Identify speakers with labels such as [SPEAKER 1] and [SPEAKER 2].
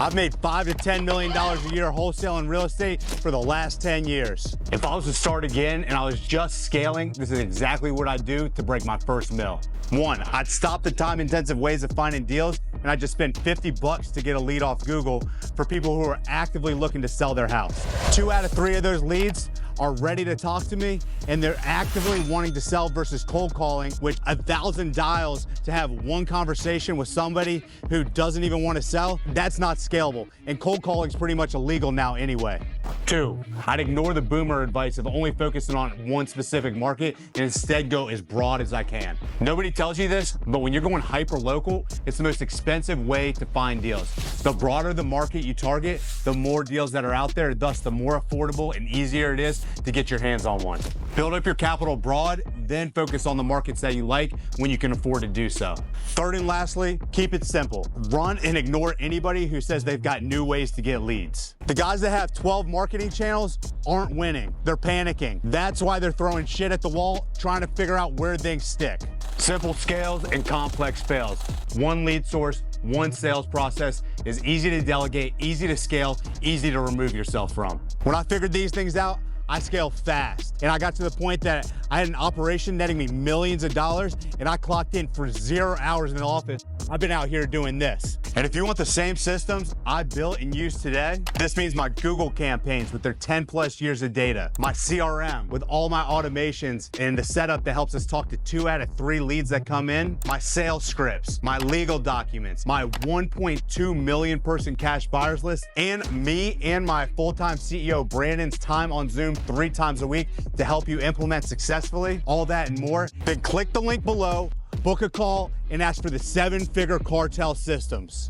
[SPEAKER 1] I've made $5 to $10 million a year wholesaling real estate for the last 10 years. If I was to start again and I was just scaling, this is exactly what I'd do to break my first mill. One, I'd stop the time-intensive ways of finding deals, and I'd just spend $50 to get a lead off Google for people who are actively looking to sell their house. 2 out of 3 of those leads are ready to talk to me, and they're actively wanting to sell versus cold calling, which 1,000 dials to have one conversation with somebody who doesn't even want to sell, that's not scalable. And cold calling is pretty much illegal now anyway. 2, I'd ignore the boomer advice of only focusing on one specific market and instead go as broad as I can. Nobody tells you this, but when you're going hyper local, it's the most expensive way to find deals. The broader the market you target, the more deals that are out there, thus the more affordable and easier it is to get your hands on one. Build up your capital broad, then focus on the markets that you like when you can afford to do so. Third and lastly, keep it simple. Run and ignore anybody who says they've got new ways to get leads. The guys that have 12 marketing channels aren't winning. They're panicking. That's why they're throwing shit at the wall, trying to figure out where things stick. Simple scales and complex fails. One lead source, one sales process is easy to delegate, easy to scale, easy to remove yourself from. When I figured these things out, I scaled fast, and I got to the point that I had an operation netting me millions of dollars, and I clocked in for 0 hours in the office. I've been out here doing this. And if you want the same systems I built and use today, this means my Google campaigns with their 10+ years of data, my CRM with all my automations and the setup that helps us talk to 2 out of 3 leads that come in, my sales scripts, my legal documents, my 1.2 million person cash buyers list, and me and my full-time CEO Brandon's time on Zoom 3 times a week to help you implement successfully, all that and more, then click the link below, book a call, and ask for the 7-figure Cartel systems.